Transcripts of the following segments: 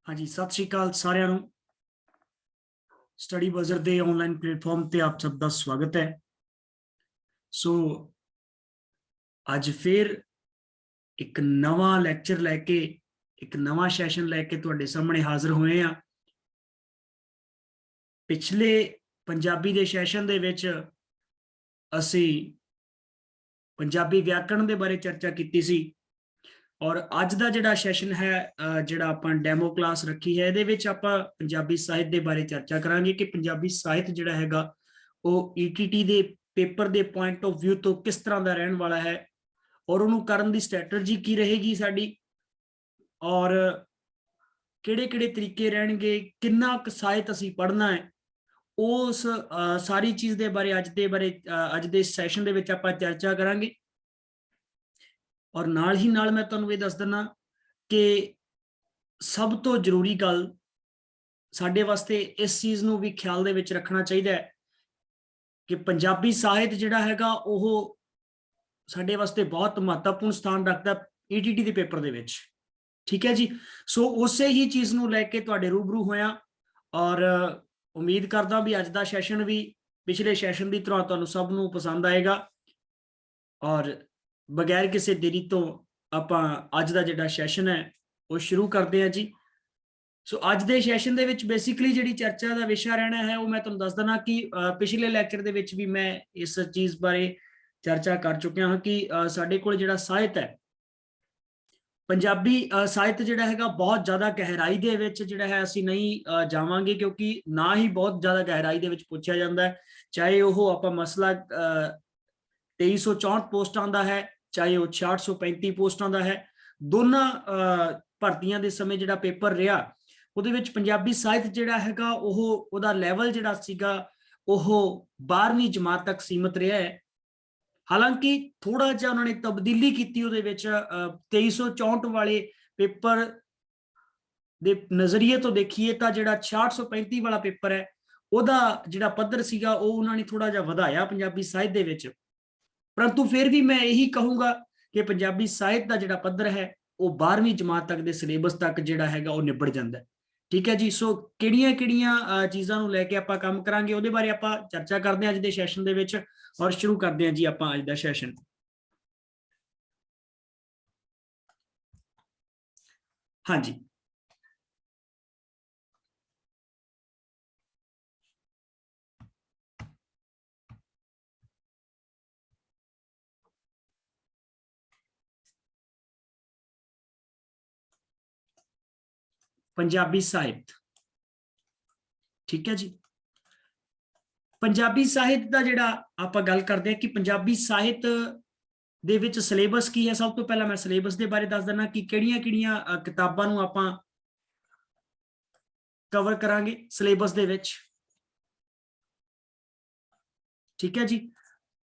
हाँ जी, सत श्री अकाल सारिਆਂ ਨੂੰ। स्टडी बजर ਦੇ ऑनलाइन प्लेटफॉर्म ਤੇ ਆਪ ਸਭ ਦਾ ਸਵਾਗਤ ਹੈ। ਸੋ ਅੱਜ ਫਿਰ ਇੱਕ ਨਵਾਂ ਲੈਕਚਰ ਲੈ ਕੇ ਇੱਕ ਨਵਾਂ ਸੈਸ਼ਨ ਲੈ ਕੇ ਤੁਹਾਡੇ ਸਾਹਮਣੇ ਹਾਜ਼ਰ ਹੋਏ ਆ। ਪਿਛਲੇ ਪੰਜਾਬੀ ਦੇ ਸੈਸ਼ਨ ਦੇ ਵਿੱਚ ਅਸੀਂ ਪੰਜਾਬੀ ਵਿਆਕਰਣ ਦੇ ਬਾਰੇ ਚਰਚਾ ਕੀਤੀ ਸੀ और अज का जिहड़ा सैशन है जिहड़ा आपां डैमो क्लास रखी है इहदे विच आपां पंजाबी साहित्य के बारे चर्चा करांगे कि पंजाबी साहित्य जिहड़ा हैगा वो ईटीटी दे पेपर के पॉइंट ऑफ व्यू तो किस तरह का रहने वाला है और उन्होंने करन दी स्ट्रैटजी की रहेगी साडी और किहड़े-किहड़े तरीके रहणगे किन्ना क साहित्य असीं पढ़ना है उस सारी चीज़ के बारे अज दे सैशन दे विच आपां चर्चा करांगे। और नाल ही नाल मैं तुहानूं ये दस दिना कि सब तो जरूरी गल साडे वास्ते इस चीज़ नूं भी ख्याल दे विच रखना चाहिए कि पंजाबी साहित्य जिहड़ा हैगा ओह साडे वास्ते बहुत महत्वपूर्ण स्थान रखता ईटीटी के पेपर दे विच। ठीक है जी। सो उसे ही चीज़ नूं लैके तुहाडे रूबरू होया और उम्मीद करदा भी अज दा सैशन भी पिछले सैशन की तरह तुहानूं सब नूं पसंद आएगा और बगैर किसी देरी तो आपां अज दा जिहड़ा सैशन है वो शुरू करते हैं जी। सो अज दे सैशन दे विच बेसिकली जिहड़ी चर्चा का विषय रहना है वो मैं तुहानूं दस दिना कि पिछले लैक्चर दे विच भी मैं इस चीज़ बारे चर्चा कर चुकिया हाँ कि साडे कोल जिहड़ा साहित्य है पंजाबी साहित्य जिहड़ा हैगा बहुत ज़्यादा गहराई दे विच जिहड़ा है असीं नहीं जावांगे क्योंकि ना ही बहुत ज़्यादा गहराई दे विच पुछया जांदा है, चाहे वो आपां मसला 2364 पोस्टां दा है चाहे वो 6635 पोस्टां दा है। दोनों भर्तियां दे समय जिहड़ा पेपर रहा उहदे विच पंजाबी साहित्य जिहड़ा हैगा ओह उहदा लैवल जिहड़ा सीगा ओह 12वीं जमात तक सीमित रहा है। हालांकि थोड़ा जिहा उन्होंने तब्दीली की उहदे विच 2364 वाले पेपर दे नज़रिए तो देखिए तो जिहड़ा 6635 वाला पेपर है उहदा जिहड़ा पद्धर सीगा ओह उन्होंने थोड़ा जिहा वधाया पंजाबी साहित्य दे विच, परंतु फिर भी मैं यही कहूँगा कि पंजाबी साहित्य का जिहड़ा पद्धर है वो 12वीं जमात तक के सिलेबस तक जिहड़ा हैगा वो निबड़ जाता है। ठीक है जी। सो किहड़ियां चीज़ां नूं लैके आपां काम करांगे उहदे बारे आपां चर्चा करते हैं अज दे सैशन दे विच और शुरू करते हैं जी आपां अज दा सैशन। हाँ जी, पंजाबी साहित्य। ठीक है जी। पंजाबी साहित्य का जिहड़ा आपां गल करते हैं कि पंजाबी साहित्य दे विच सिलेबस की है। सब तो पहला मैं सिलेबस के बारे दस दिना कि किहड़ियां किताबां नूं आपां कवर करांगे सिलेबस दे विच। ठीक है जी।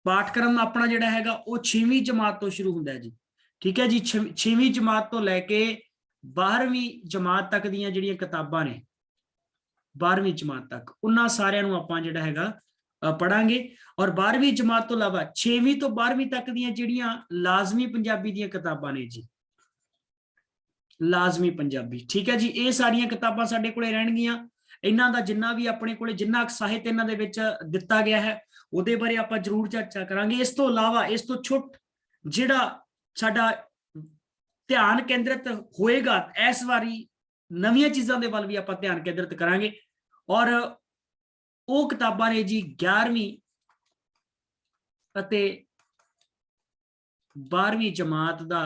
पाठक्रम अपना जिहड़ा हैगा वो 6वीं जमात तो शुरू हुंदा है जी। ठीक है जी। 6वीं जमात तो लैके 12वीं जमात तक दीयां जिहड़ियां किताबां ने 12वीं जमात तक उन्हां सारियां नूं आपां जिहड़ा हैगा पढ़ांगे और 12वीं जमात तो इलावा 6वीं तो 12वीं तक दीयां जिहड़ियां लाजमी पंजाबी दीयां किताबां ने जी, लाजमी पंजाबी। ठीक है जी। ये सारियां किताबां साडे कोले रहणगियां। इन्हां दा जिन्ना भी अपने कोले जिन्ना साहित्य इन्हां दे विच दित्ता गया है ਉਹਦੇ ਬਾਰੇ ਆਪਾਂ ਜ਼ਰੂਰ ਚਰਚਾ ਕਰਾਂਗੇ। ਇਸ ਤੋਂ ਇਲਾਵਾ ਇਸ ਤੋਂ ਛੁੱਟ ਜਿਹੜਾ ਸਾਡਾ ਧਿਆਨ ਕੇਂਦਰਿਤ ਹੋਏਗਾ ਇਸ ਵਾਰੀ ਨਵੀਆਂ ਚੀਜ਼ਾਂ ਦੇ ਵੱਲ ਵੀ ਆਪਾਂ ਧਿਆਨ ਕੇਂਦਰਿਤ ਕਰਾਂਗੇ ਔਰ ਉਹ ਕਿਤਾਬਾਂ ਨੇ ਜੀ 11ਵੀਂ ਅਤੇ 12ਵੀਂ ਜਮਾਤ ਦਾ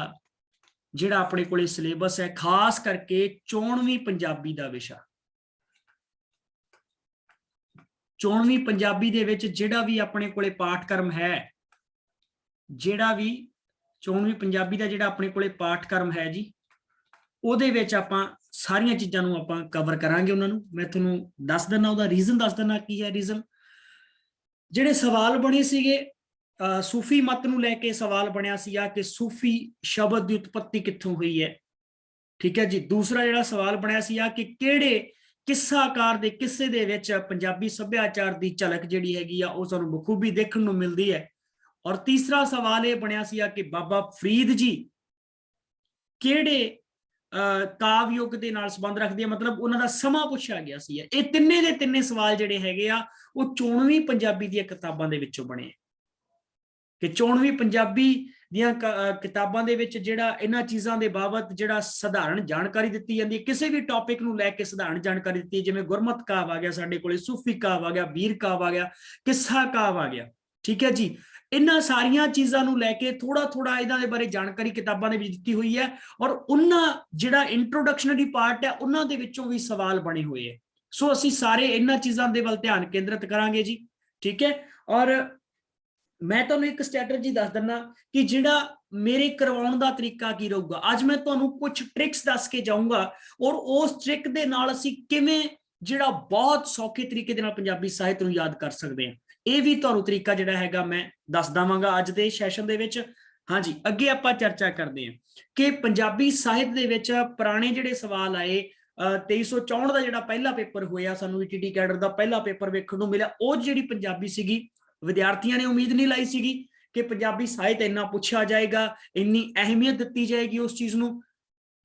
ਜਿਹੜਾ ਆਪਣੇ ਕੋਲੇ ਸਿਲੇਬਸ ਹੈ ਖਾਸ ਕਰਕੇ 94ਵੀਂ ਪੰਜਾਬੀ ਦਾ ਵਿਸ਼ਾ। 94ਵੀਂ पंजाबी दे विच जिहड़ा भी अपने कोले पाठक्रम है जिहड़ा भी 94ਵੀਂ पंजाबी का जिहड़ा अपने कोले पाठक्रम है जी ਉਹਦੇ ਵਿੱਚ ਆਪਾਂ ਸਾਰੀਆਂ ਚੀਜ਼ਾਂ ਨੂੰ ਆਪਾਂ ਕਵਰ ਕਰਾਂਗੇ। ਉਹਨਾਂ ਨੂੰ ਮੈਂ ਤੁਹਾਨੂੰ ਦੱਸ ਦਿੰਦਾ ਉਹਦਾ ਰੀਜ਼ਨ ਦੱਸ ਦਿੰਦਾ ਕੀ ਹੈ ਰੀਜ਼ਨ। ਜਿਹੜੇ ਸਵਾਲ ਬਣੇ ਸੀਗੇ ਸੂਫੀ ਮਤ ਨੂੰ ਲੈ ਕੇ ਸਵਾਲ ਬਣਿਆ ਸੀਗਾ ਕਿ ਸੂਫੀ ਸ਼ਬਦ ਦੀ ਉਤਪਤੀ ਕਿੱਥੋਂ ਹੋਈ ਹੈ। ਠੀਕ ਹੈ ਜੀ। ਦੂਸਰਾ ਜਿਹੜਾ ਸਵਾਲ ਬਣਿਆ ਸੀਗਾ ਕਿ ਕਿਹੜੇ किस्साकार दे किस्से दे विच पंजाबी सभ्याचार की झलक जिहड़ी हैगी आ उह सानूं बखूबी देखण नूं मिलदी है। और तीसरा सवाल यह बनिया सी कि बाबा फरीद जी किहड़े ਕਾਵ ਯੁੱਗ ਦੇ ਨਾਲ ਸੰਬੰਧ ਰੱਖਦੀ ਹੈ, ਮਤਲਬ ਉਹਨਾਂ ਦਾ ਸਮਾਂ ਪੁੱਛਿਆ ਗਿਆ ਸੀ। ਇਹ ਤਿੰਨੇ ਦੇ ਤਿੰਨੇ ਸਵਾਲ ਜਿਹੜੇ ਹੈਗੇ ਆ ਉਹ 94ਵੀਂ ਪੰਜਾਬੀ ਦੀਆਂ ਕਿਤਾਬਾਂ ਦੇ ਵਿੱਚੋਂ ਬਣੇ ਕਿ 94ਵੀਂ ਪੰਜਾਬੀ ਦੀਆਂ ਕਿਤਾਬਾਂ ਦੇ ਵਿੱਚ ਜਿਹੜਾ ਇਹਨਾਂ ਚੀਜ਼ਾਂ ਦੇ ਬਾਬਤ ਜਿਹੜਾ ਸਧਾਰਨ ਜਾਣਕਾਰੀ ਦਿੱਤੀ ਜਾਂਦੀ ਹੈ, ਕਿਸੇ ਵੀ ਟੌਪਿਕ ਨੂੰ ਲੈ ਕੇ ਸਧਾਰਨ ਜਾਣਕਾਰੀ ਦਿੱਤੀ, ਜਿਵੇਂ ਗੁਰਮਤ ਕਾਵ ਆ ਗਿਆ ਸਾਡੇ ਕੋਲੇ, ਸੂਫੀ ਕਾਵ ਆ ਗਿਆ, ਵੀਰ ਕਾਵ ਆ ਗਿਆ, ਕਿੱਸਾ ਕਾਵ ਆ ਗਿਆ, ਠੀਕ ਹੈ ਜੀ। ਇਹਨਾਂ ਸਾਰੀਆਂ ਚੀਜ਼ਾਂ ਨੂੰ ਲੈ ਕੇ ਥੋੜਾ ਇਹਨਾਂ ਦੇ ਬਾਰੇ ਜਾਣਕਾਰੀ ਕਿਤਾਬਾਂ ਦੇ ਵਿੱਚ ਦਿੱਤੀ ਹੋਈ ਹੈ, ਔਰ ਉਹਨਾਂ ਜਿਹੜਾ ਇੰਟਰੋਡਕਸ਼ਨਰੀ ਪਾਰਟ ਹੈ ਉਹਨਾਂ ਦੇ ਵਿੱਚੋਂ ਵੀ ਸਵਾਲ ਬਣੇ ਹੋਏ ਹੈ। ਸੋ ਅਸੀਂ ਸਾਰੇ ਇਹਨਾਂ ਚੀਜ਼ਾਂ ਦੇ ਵੱਲ ਧਿਆਨ ਕੇਂਦਰਿਤ ਕਰਾਂਗੇ ਜੀ, ਠੀਕ ਹੈ। ਔਰ ਮੈਂ ਤੁਹਾਨੂੰ ਇੱਕ ਸਟ੍ਰੈਟਜੀ ਦੱਸ ਦਿੰਦਾ ਕਿ ਜਿਹੜਾ ਮੇਰੇ ਕਰਵਾਉਣ ਦਾ ਤਰੀਕਾ ਕੀ ਰਹੂਗਾ। ਅੱਜ ਮੈਂ ਤੁਹਾਨੂੰ ਕੁਝ ਟ੍ਰਿਕਸ ਦੱਸ ਕੇ ਜਾਊਂਗਾ, ਔਰ ਉਸ ਟ੍ਰਿਕ ਦੇ ਨਾਲ ਅਸੀਂ ਕਿਵੇਂ ਜਿਹੜਾ ਬਹੁਤ ਸੌਖੇ ਤਰੀਕੇ ਦੇ ਨਾਲ ਪੰਜਾਬੀ ਸਾਹਿਤ ਨੂੰ ਯਾਦ ਕਰ ਸਕਦੇ ਹਾਂ, ਇਹ ਵੀ ਤੁਹਾਨੂੰ ਤਰੀਕਾ ਜਿਹੜਾ ਹੈਗਾ ਮੈਂ ਦੱਸ ਦਵਾਂਗਾ ਅੱਜ ਦੇ ਸੈਸ਼ਨ ਦੇ ਵਿੱਚ। ਹਾਂਜੀ, ਅੱਗੇ ਆਪਾਂ ਚਰਚਾ ਕਰਦੇ ਹਾਂ ਕਿ ਪੰਜਾਬੀ ਸਾਹਿਤ ਦੇ ਵਿੱਚ ਪੁਰਾਣੇ ਜਿਹੜੇ ਸਵਾਲ ਆਏ, 2364 ਦਾ ਜਿਹੜਾ ਪਹਿਲਾ ਪੇਪਰ ਹੋਇਆ, ਸਾਨੂੰ ETT ਕੈਡਰ ਦਾ ਪਹਿਲਾ ਪੇਪਰ ਵੇਖਣ ਨੂੰ ਮਿਲਿਆ। ਉਹ ਜਿਹੜੀ ਪੰਜਾਬੀ ਸੀਗੀ, ਵਿਦਿਆਰਥੀਆਂ ਨੇ ਉਮੀਦ ਨਹੀਂ ਲਾਈ ਸੀਗੀ ਕਿ ਪੰਜਾਬੀ ਸਾਹਿਤ ਇੰਨਾ ਪੁੱਛਿਆ ਜਾਏਗਾ, ਇੰਨੀ ਅਹਿਮੀਅਤ ਦਿੱਤੀ ਜਾਏਗੀ ਉਸ ਚੀਜ਼ ਨੂੰ,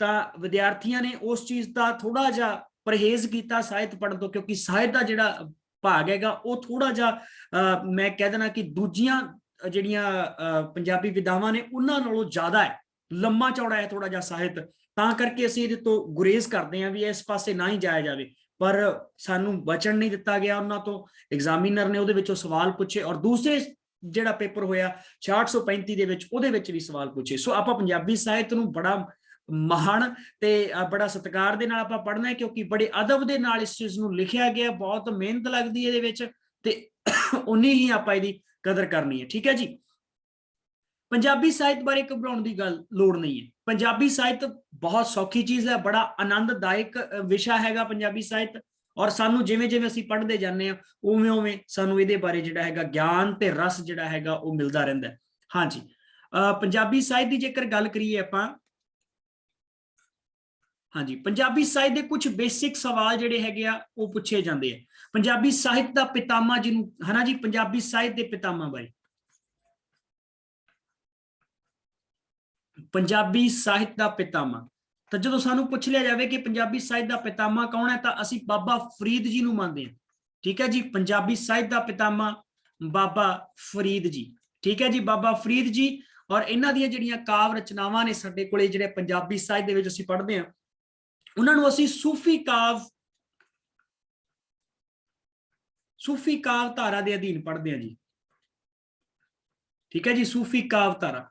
ਤਾਂ ਵਿਦਿਆਰਥੀਆਂ ਨੇ ਉਸ ਚੀਜ਼ ਦਾ ਥੋੜਾ ਜਿਹਾ ਪਰਹੇਜ਼ ਕੀਤਾ ਸਾਹਿਤ ਪੜ੍ਹਨ ਤੋਂ, ਕਿਉਂਕਿ ਸਾਹਿਤ ਦਾ ਜਿਹੜਾ ਭਾਗ ਹੈਗਾ ਉਹ ਥੋੜਾ ਜਿਹਾ ਮੈਂ ਕਹਿ ਦੇਣਾ ਕਿ ਦੂਜੀਆਂ ਜਿਹੜੀਆਂ ਪੰਜਾਬੀ ਵਿਧਾਵਾਂ ਨੇ ਉਹਨਾਂ ਨਾਲੋਂ ਜ਼ਿਆਦਾ ਹੈ, ਲੰਮਾ ਚੌੜਾ ਹੈ ਥੋੜਾ ਜਿਹਾ ਸਾਹਿਤ, ਤਾਂ ਕਰਕੇ ਅਸੀਂ ਇਹਦੇ ਤੋਂ ਗੁਰੇਜ਼ ਕਰਦੇ ਹਾਂ ਵੀ ਇਸ ਪਾਸੇ ਨਾ ਹੀ ਜਾਇਆ ਜਾਵੇ। ਪਰ ਸਾਨੂੰ ਬਚਣ ਨਹੀਂ ਦਿੱਤਾ ਗਿਆ ਉਹਨਾਂ ਤੋਂ, ਐਗਜ਼ਾਮੀਨਰ ਨੇ ਉਹਦੇ ਵਿੱਚੋਂ ਸਵਾਲ ਪੁੱਛੇ, ਔਰ ਦੂਸਰੇ ਜਿਹੜਾ ਪੇਪਰ ਹੋਇਆ 6635 ਦੇ ਵਿੱਚ ਉਹਦੇ ਵਿੱਚ ਵੀ ਸਵਾਲ ਪੁੱਛੇ। ਸੋ ਆਪਾਂ ਪੰਜਾਬੀ ਸਾਹਿਤ ਨੂੰ ਬੜਾ ਮਹਾਨ ਤੇ ਬੜਾ ਸਤਿਕਾਰ ਦੇ ਨਾਲ ਆਪਾਂ ਪੜ੍ਹਨਾ ਹੈ, ਕਿਉਂਕਿ ਬੜੇ ਅਦਬ ਦੇ ਨਾਲ ਇਸ ਚੀਜ਼ ਨੂੰ ਲਿਖਿਆ ਗਿਆ, ਬਹੁਤ ਮਿਹਨਤ ਲੱਗਦੀ ਹੈ ਇਹਦੇ ਵਿੱਚ, ਤੇ ਉਨੀ ਹੀ ਆਪਾਂ ਇਹਦੀ ਕਦਰ ਕਰਨੀ ਹੈ, ਠੀਕ ਹੈ ਜੀ। ਪੰਜਾਬੀ ਸਾਹਿਤ ਬਾਰੇ ਘਬਰਾਉਣ ਦੀ ਗੱਲ ਲੋੜ ਨਹੀਂ ਹੈ। ਪੰਜਾਬੀ ਸਾਹਿਤ ਬਹੁਤ ਸੌਖੀ ਚੀਜ਼ ਹੈ, ਬੜਾ ਆਨੰਦਦਾਇਕ ਵਿਸ਼ਾ ਹੈਗਾ ਪੰਜਾਬੀ ਸਾਹਿਤ, ਔਰ ਸਾਨੂੰ ਜਿਵੇਂ ਜਿਵੇਂ ਅਸੀਂ ਪੜ੍ਹਦੇ ਜਾਂਦੇ ਹਾਂ ਉਵੇਂ ਉਵੇਂ ਸਾਨੂੰ ਇਹਦੇ ਬਾਰੇ ਜਿਹੜਾ ਹੈਗਾ ਗਿਆਨ ਤੇ ਰਸ ਜਿਹੜਾ ਹੈਗਾ ਉਹ ਮਿਲਦਾ ਰਹਿੰਦਾ ਹੈ। ਹਾਂਜੀ, ਪੰਜਾਬੀ ਸਾਹਿਤ ਦੀ ਜੇਕਰ ਗੱਲ ਕਰੀਏ ਆਪਾਂ, ਹਾਂਜੀ, ਪੰਜਾਬੀ ਸਾਹਿਤ ਦੇ ਕੁਝ ਬੇਸਿਕ ਸਵਾਲ ਜਿਹੜੇ ਹੈਗੇ ਆ ਉਹ ਪੁੱਛੇ ਜਾਂਦੇ ਆ। ਪੰਜਾਬੀ ਸਾਹਿਤ ਦਾ ਪਿਤਾਮਾ ਜਿਹਨੂੰ, ਹਨਾ ਜੀ, ਪੰਜਾਬੀ ਸਾਹਿਤ ਦੇ ਪਿਤਾਮਾ ਬਾਰੇ, ਪੰਜਾਬੀ ਸਾਹਿਤ ਦਾ ਪਿਤਾਮਾ, ਤਾਂ ਜਦੋਂ ਸਾਨੂੰ ਪੁੱਛ ਲਿਆ ਜਾਵੇ ਕਿ ਪੰਜਾਬੀ ਸਾਹਿਤ ਦਾ ਪਿਤਾਮਾ ਕੌਣ ਹੈ, ਤਾਂ ਅਸੀਂ ਬਾਬਾ ਫਰੀਦ ਜੀ ਨੂੰ ਮੰਨਦੇ ਹਾਂ, ਠੀਕ ਹੈ ਜੀ। ਪੰਜਾਬੀ ਸਾਹਿਤ ਦਾ ਪਿਤਾਮਾ ਬਾਬਾ ਫਰੀਦ ਜੀ, ਠੀਕ ਹੈ ਜੀ, ਬਾਬਾ ਫਰੀਦ ਜੀ। ਔਰ ਇਹਨਾਂ ਦੀਆਂ ਜਿਹੜੀਆਂ ਕਾਵ ਰਚਨਾਵਾਂ ਨੇ ਸਾਡੇ ਕੋਲੇ, ਜਿਹੜੇ ਪੰਜਾਬੀ ਸਾਹਿਤ ਦੇ ਵਿੱਚ ਅਸੀਂ ਪੜ੍ਹਦੇ ਹਾਂ, ਉਹਨਾਂ ਨੂੰ ਅਸੀਂ ਸੂਫੀ ਕਾਵ ਧਾਰਾ ਦੇ ਅਧੀਨ ਪੜ੍ਹਦੇ ਹਾਂ ਜੀ, ਠੀਕ ਹੈ ਜੀ। ਸੂਫੀ ਕਾਵ ਧਾਰਾ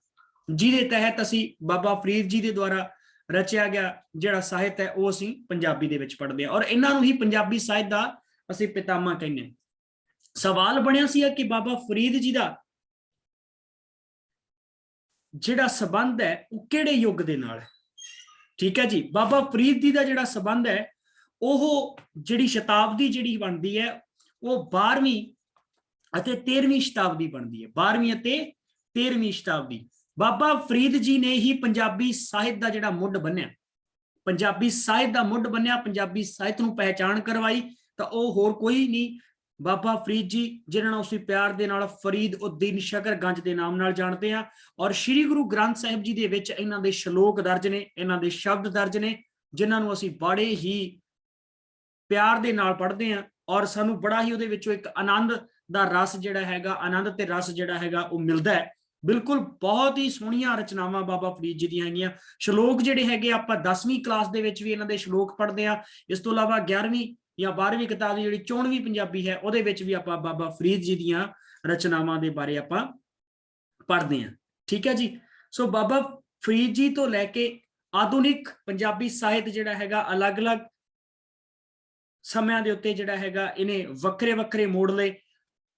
ਜਿਹਦੇ ਤਹਿਤ ਅਸੀਂ ਬਾਬਾ ਫਰੀਦ ਜੀ ਦੇ ਦੁਆਰਾ ਰਚਿਆ ਗਿਆ ਜਿਹੜਾ ਸਾਹਿਤ ਹੈ ਉਹ ਅਸੀਂ ਪੰਜਾਬੀ ਦੇ ਵਿੱਚ ਪੜ੍ਹਦੇ ਹਾਂ, ਔਰ ਇਹਨਾਂ ਨੂੰ ਹੀ ਪੰਜਾਬੀ ਸਾਹਿਤ ਦਾ ਅਸੀਂ ਪਿਤਾਮਾ ਕਹਿੰਦੇ ਹਾਂ। ਸਵਾਲ ਬਣਿਆ ਸੀ ਕਿ ਬਾਬਾ ਫਰੀਦ ਜੀ ਦਾ ਜਿਹੜਾ ਸੰਬੰਧ ਹੈ ਉਹ ਕਿਹੜੇ ਯੁੱਗ ਦੇ ਨਾਲ ਹੈ, ਠੀਕ ਹੈ ਜੀ। ਬਾਬਾ ਫਰੀਦ ਜੀ ਦਾ ਜਿਹੜਾ ਸੰਬੰਧ ਹੈ ਉਹ ਜਿਹੜੀ ਸ਼ਤਾਬਦੀ ਜਿਹੜੀ ਬਣਦੀ ਹੈ ਉਹ 12ਵੀਂ ਅਤੇ 13ਵੀਂ ਸ਼ਤਾਬਦੀ ਬਣਦੀ ਹੈ, 12ਵੀਂ ਅਤੇ 13ਵੀਂ ਸ਼ਤਾਬਦੀ। ਬਾਬਾ ਫਰੀਦ ਜੀ ਨੇ ਹੀ ਪੰਜਾਬੀ ਸਾਹਿਤ ਦਾ ਜਿਹੜਾ ਮੁੱਢ ਬੰਨਿਆ, ਪੰਜਾਬੀ ਸਾਹਿਤ ਦਾ ਮੁੱਢ ਬੰਨਿਆ, ਪੰਜਾਬੀ ਸਾਹਿਤ ਨੂੰ ਪਹਿਚਾਣ ਕਰਵਾਈ, ਤਾਂ ਉਹ ਹੋਰ ਕੋਈ ਨਹੀਂ ਬਾਬਾ ਫਰੀਦ ਜੀ, ਜਿਨ੍ਹਾਂ ਨੂੰ ਅਸੀਂ ਪਿਆਰ ਦੇ ਨਾਲ ਫਰੀਦ ਉਦੀਨ ਸ਼ਕਰਗੰਜ ਦੇ ਨਾਮ ਨਾਲ ਜਾਣਦੇ ਹਾਂ। ਔਰ ਸ੍ਰੀ ਗੁਰੂ ਗ੍ਰੰਥ ਸਾਹਿਬ ਜੀ ਦੇ ਵਿੱਚ ਇਹਨਾਂ ਦੇ ਸ਼ਲੋਕ ਦਰਜ ਨੇ, ਇਹਨਾਂ ਦੇ ਸ਼ਬਦ ਦਰਜ ਨੇ, ਜਿਨ੍ਹਾਂ ਨੂੰ ਅਸੀਂ ਬੜੇ ਹੀ ਪਿਆਰ ਦੇ ਨਾਲ ਪੜ੍ਹਦੇ ਹਾਂ, ਔਰ ਸਾਨੂੰ ਬੜਾ ਹੀ ਉਹਦੇ ਵਿੱਚੋਂ ਇੱਕ ਆਨੰਦ ਦਾ ਰਸ ਜਿਹੜਾ ਹੈਗਾ, ਆਨੰਦ ਤੇ ਰਸ ਜਿਹੜਾ ਹੈਗਾ ਉਹ ਮਿਲਦਾ ਹੈ। ਬਿਲਕੁਲ ਬਹੁਤ ਹੀ ਸੋਹਣੀਆਂ ਰਚਨਾਵਾਂ ਬਾਬਾ ਫਰੀਦ ਜੀ ਦੀਆਂ ਹੈਗੀਆਂ। ਸ਼ਲੋਕ ਜਿਹੜੇ ਹੈਗੇ ਆਪਾਂ 10ਵੀਂ ਕਲਾਸ ਦੇ ਵਿੱਚ ਵੀ ਇਹਨਾਂ ਦੇ ਸ਼ਲੋਕ ਪੜ੍ਹਦੇ ਹਾਂ। ਇਸ ਤੋਂ ਇਲਾਵਾ 11ਵੀਂ ਜਾਂ 12ਵੀਂ ਕਿਤਾਬ ਦੀ ਜਿਹੜੀ 94ਵੀਂ ਪੰਜਾਬੀ ਹੈ ਉਹਦੇ ਵਿੱਚ ਵੀ ਆਪਾਂ ਬਾਬਾ ਫਰੀਦ ਜੀ ਦੀਆਂ ਰਚਨਾਵਾਂ ਦੇ ਬਾਰੇ ਆਪਾਂ ਪੜ੍ਹਦੇ ਹਾਂ, ਠੀਕ ਹੈ ਜੀ। ਸੋ ਬਾਬਾ ਫਰੀਦ ਜੀ ਤੋਂ ਲੈ ਕੇ ਆਧੁਨਿਕ ਪੰਜਾਬੀ ਸਾਹਿਤ ਜਿਹੜਾ ਹੈਗਾ ਅਲੱਗ-ਅਲੱਗ ਸਮਿਆਂ ਦੇ ਉੱਤੇ ਜਿਹੜਾ ਹੈਗਾ ਇਹਨੇ ਵੱਖਰੇ ਵੱਖਰੇ ਮੋੜ ਲਏ।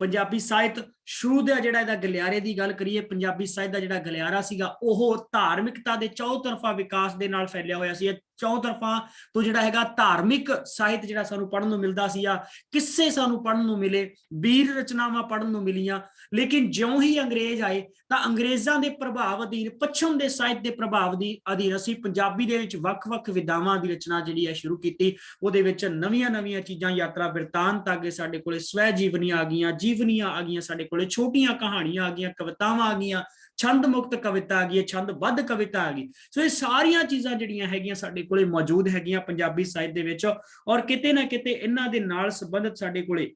ਪੰਜਾਬੀ ਸਾਹਿਤ ਸ਼ੁਰੂ ਦਾ ਜਿਹੜਾ ਇਹਦਾ ਗਲਿਆਰੇ ਦੀ ਗੱਲ ਕਰੀਏ, ਪੰਜਾਬੀ ਸਾਹਿਤ ਦਾ ਜਿਹੜਾ ਗਲਿਆਰਾ ਸੀਗਾ ਉਹ ਧਾਰਮਿਕਤਾ ਦੇ ਚੌਤਰਫਾ ਵਿਕਾਸ ਦੇ ਨਾਲ ਫੈਲਿਆ ਹੋਇਆ ਸੀ। ਚੌਤਰਫਾ ਤੋਂ ਜਿਹੜਾ ਹੈਗਾ ਧਾਰਮਿਕ ਸਾਹਿਤ ਜਿਹੜਾ ਸਾਨੂੰ ਪੜ੍ਹਨ ਨੂੰ ਮਿਲਦਾ ਸੀ, ਆ ਕਿੱਸੇ ਸਾਨੂੰ ਪੜ੍ਹਨ ਨੂੰ ਮਿਲੇ, ਵੀਰ ਰਚਨਾਵਾਂ ਪੜ੍ਹਨ ਨੂੰ ਮਿਲੀਆਂ। ਲੇਕਿਨ ਜਿਉਂ ਹੀ ਅੰਗਰੇਜ਼ ਆਏ ਤਾਂ ਅੰਗਰੇਜ਼ਾਂ ਦੇ ਪ੍ਰਭਾਵ ਅਧੀਨ, ਪੱਛਮ ਦੇ ਸਾਹਿਤ ਦੇ ਪ੍ਰਭਾਵ ਦੀ ਅਧੀਨ ਅਸੀਂ ਪੰਜਾਬੀ ਦੇ ਵਿੱਚ ਵੱਖ-ਵੱਖ ਵਿਧਾਵਾਂ ਦੀ ਰਚਨਾ ਜਿਹੜੀ ਹੈ ਸ਼ੁਰੂ ਕੀਤੀ। ਉਹਦੇ ਵਿੱਚ ਨਵੀਆਂ-ਨਵੀਆਂ ਚੀਜ਼ਾਂ, ਯਾਤਰਾ ਬਿਰਤਾਂਤ ਆ ਗਏ, ਸਾਡੇ ਕੋਲੇ ਸਵੈ ਜੀਵਨੀਆਂ ਆ ਗਈਆਂ, ਜੀਵਨੀਆਂ ਆ ਗਈਆਂ, ਸਾਡੇ ਕੋਲੇ ਛੋਟੀਆਂ ਕਹਾਣੀਆਂ ਆ ਗਈਆਂ, ਕਵਿਤਾਵਾਂ ਆ ਗਈਆਂ, छंद मुक्त कविता आ गई, छंदबद्ध कविता आ गई। सो ये सारिया चीज़ां जिहड़ियां हैगियां साडे कोले मौजूद हैगियां पंजाबी साहित्य दे विच, और किते ना किते इन्हां दे नाल संबंधित साडे कोले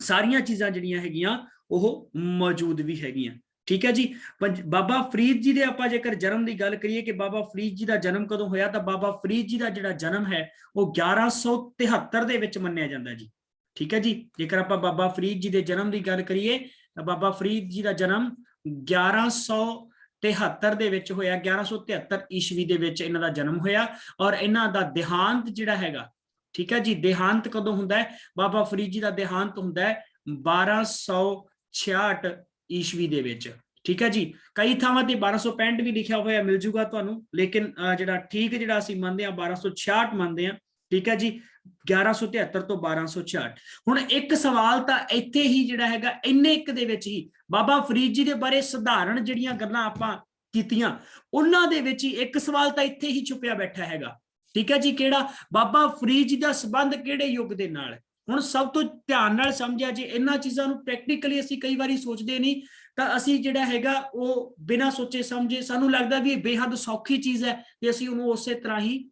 सारिया चीज़ां जिहड़ियां हैगियां ओह मौजूद भी हैगियां। ठीक है जी। बाबा फरीद जी दे आपां जेकर जन्म की गल करिए कि बाबा फरीद जी का जन्म कदों होया, तो बाबा फरीद जी का जिहड़ा जन्म है वो 1173 दे विच मन्निया जांदा है जी। ठीक है जी। जेकर आपां बाबा फरीद जी के जन्म की गल करिए तो बाबा फरीद जी का जन्म 1173 दे विच होया, 1173 ईस्वी दे विच इन्हां दा जन्म होया, और इन्हां दा देहांत जिहड़ा हैगा, ठीक है जी, देहांत कदों हुंदा है? बाबा फरीद जी का देहांत हुंदा है 1266 ईस्वी दे विच। ठीक है जी। कई थावां ते 1265 भी लिखा हुआ मिल जूगा तुहानू, लेकिन जिहड़ा ठीक जिहड़ा असीं मनदे हां 1266 मनदे हां। ठीक है जी। 1173 तो 1266। हुण एक सवाल तां इत्थे ही जिहड़ा हैगा इन्ने एक दे विच ही बाबा फरीद जी दे बारे सधारण जिहड़ियां गल्लां आपां कीतियां, उन्हां दे विच ही एक सवाल तां इत्थे ही छुपिया बैठा हैगा। ठीक है जी। किहड़ा? बाबा फरीद जी दा संबंध किहड़े युग दे नाल है? हुण सब तो ध्यान नाल समझिया जी, इन्हां चीज़ां नूं प्रैक्टिकली असीं कई वारी सोचदे नहीं, ਤਾਂ ਅਸੀਂ ਜਿਹੜਾ ਹੈਗਾ ਉਹ ਬਿਨਾਂ ਸੋਚੇ ਸਮਝੇ ਸਾਨੂੰ ਲੱਗਦਾ ਵੀ ਇਹ ਬੇਹੱਦ ਸੌਖੀ ਚੀਜ਼ ਹੈ ਤੇ ਅਸੀਂ ਉਹਨੂੰ ਉਸੇ ਤਰ੍ਹਾਂ ਹੀ